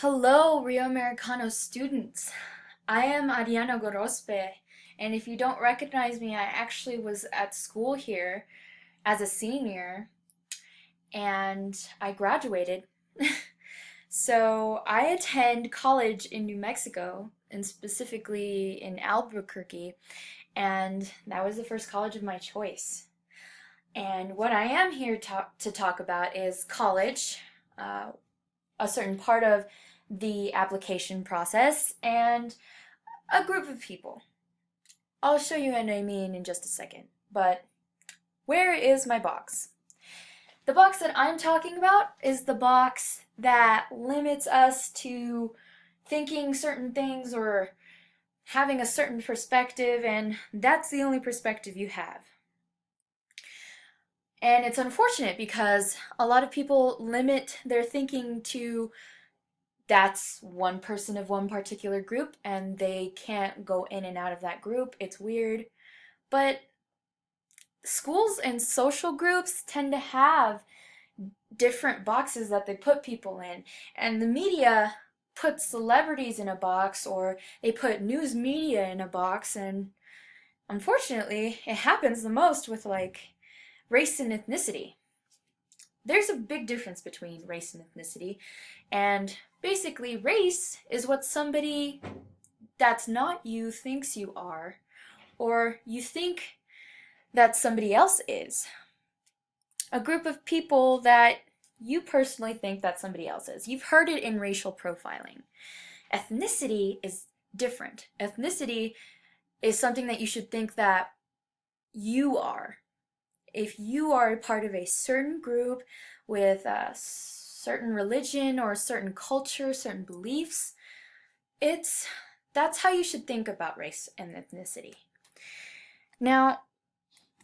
Hello, Rio Americano students. I am Ariana Gorospe, and if you don't recognize me, I actually was at school here as a senior, and I graduated. So I attend college in New Mexico, and specifically in Albuquerque, and that was the first college of my choice. And what I am here to talk about is college, uh, a certain part of the application process, and a group of people. I'll show you what I mean in just a second. But where is my box? The box that I'm talking about is the box that limits us to thinking certain things or having a certain perspective, and that's the only perspective you have. And it's unfortunate because a lot of people limit their thinking to that's one person of one particular group and they can't go in and out of that group. It's weird. But schools and social groups tend to have different boxes that they put people in. And the media puts celebrities in a box, or they put news media in a box, and unfortunately, it happens the most with like race and ethnicity. There's a big difference between race and ethnicity, and basically, race is what somebody that's not you thinks you are, or you think that somebody else is. A group of people that you personally think that somebody else is. You've heard it in racial profiling. Ethnicity is different. Ethnicity is something that you should think that you are. If you are a part of a certain group with a certain religion or a certain culture, certain beliefs, that's how you should think about race and ethnicity. Now,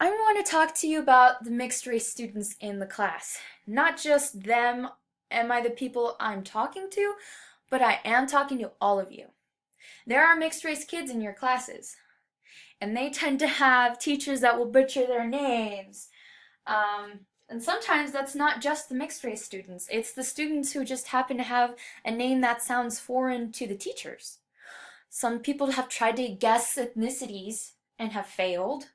I want to talk to you about the mixed race students in the class. Not just them, am I the people I'm talking to, but I am talking to all of you. There are mixed race kids in your classes, and they tend to have teachers that will butcher their names. And sometimes that's not just the mixed race students, it's the students who just happen to have a name that sounds foreign to the teachers. Some people have tried to guess ethnicities and have failed.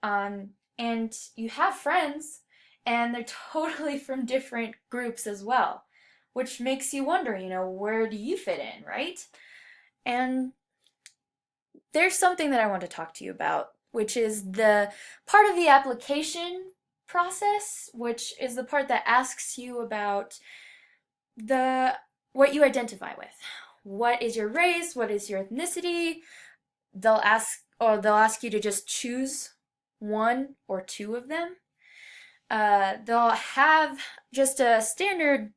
And you have friends, and they're totally from different groups as well, which makes you wonder, where do you fit in, right? And there's something that I want to talk to you about, which is the part of the application process, which is the part that asks you about the what you identify with. What is your race? What is your ethnicity? They'll ask you to just choose one or two of them. They'll have just a standard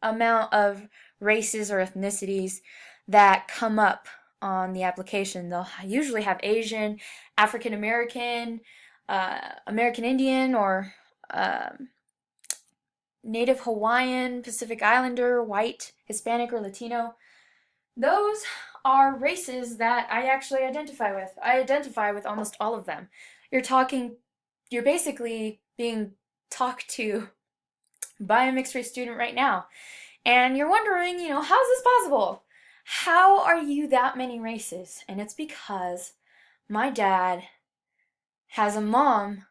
amount of races or ethnicities that come up on the application. They'll usually have Asian, African American, American Indian, or Native Hawaiian, Pacific Islander, white, Hispanic, or Latino. Those are races that I actually identify with. I identify with almost all of them. You're basically being talked to by a mixed race student right now. And you're wondering, how is this possible? How are you that many races? And it's because my dad has a mom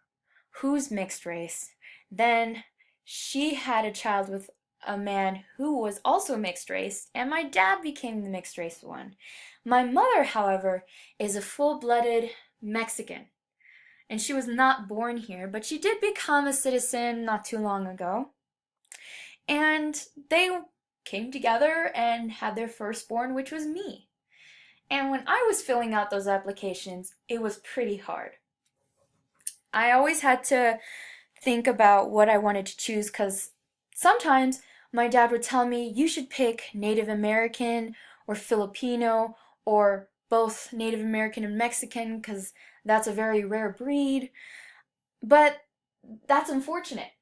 who's mixed race. Then she had a child with a man who was also mixed race, and my dad became the mixed race one. My mother, however, is a full-blooded Mexican, and she was not born here, but she did become a citizen not too long ago. And they came together and had their firstborn, which was me. And when I was filling out those applications, it was pretty hard. I always had to think about what I wanted to choose because sometimes my dad would tell me you should pick Native American or Filipino or both Native American and Mexican because that's a very rare breed. But that's unfortunate.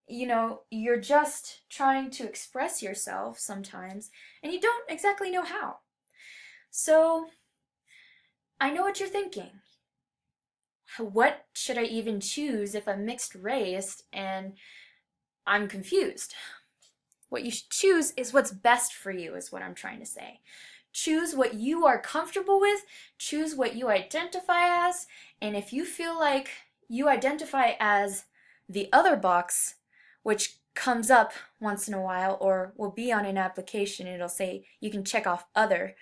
You're just trying to express yourself sometimes and you don't exactly know how. So I know what you're thinking. What should I even choose if I'm mixed race and I'm confused? What you should choose is what's best for you, is what I'm trying to say. Choose what you are comfortable with, choose what you identify as, and if you feel like you identify as the other box, which comes up once in a while or will be on an application, it'll say you can check off other,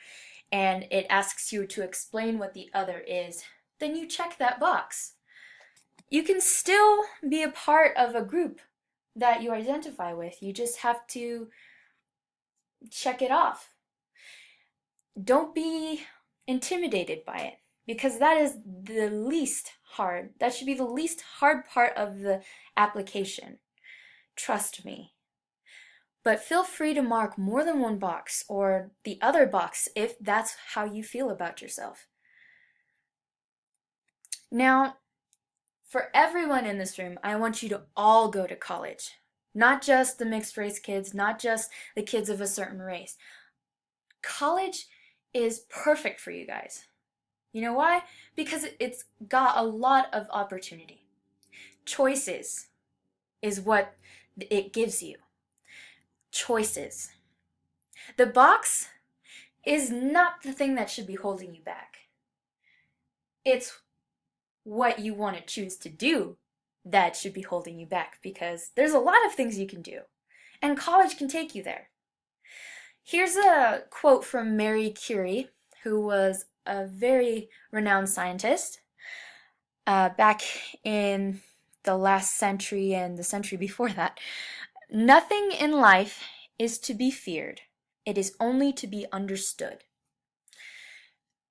and it asks you to explain what the other is, then you check that box. You can still be a part of a group that you identify with. You just have to check it off. Don't be intimidated by it, because that is the least hard. That should be the least hard part of the application. Trust me. But feel free to mark more than one box or the other box if that's how you feel about yourself. Now, for everyone in this room, I want you to all go to college. Not just the mixed race kids, not just the kids of a certain race. College is perfect for you guys. You know why? Because it's got a lot of opportunity. Choices is what it gives you. Choices. The box is not the thing that should be holding you back. It's what you want to choose to do that should be holding you back, because there's a lot of things you can do, and college can take you there. Here's a quote from Marie Curie, who was a very renowned scientist back in the last century and the century before that. Nothing in life is to be feared. It is only to be understood.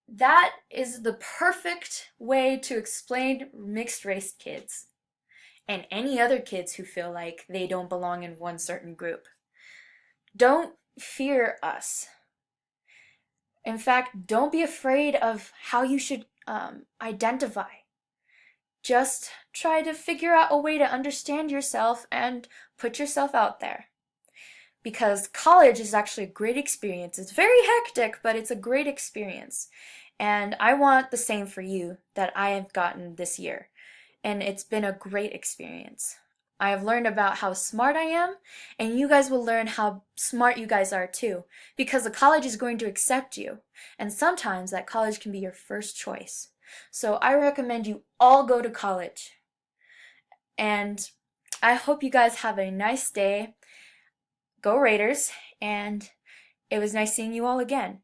That is the perfect way to explain mixed race kids and any other kids who feel like they don't belong in one certain group. Don't fear us. In fact, don't be afraid of how you should identify. Just try to figure out a way to understand yourself and put yourself out there. Because college is actually a great experience. It's very hectic, but it's a great experience. And I want the same for you that I have gotten this year. And it's been a great experience. I have learned about how smart I am, and you guys will learn how smart you guys are too, because the college is going to accept you, and sometimes that college can be your first choice. So I recommend you all go to college, and I hope you guys have a nice day. Go Raiders, and it was nice seeing you all again.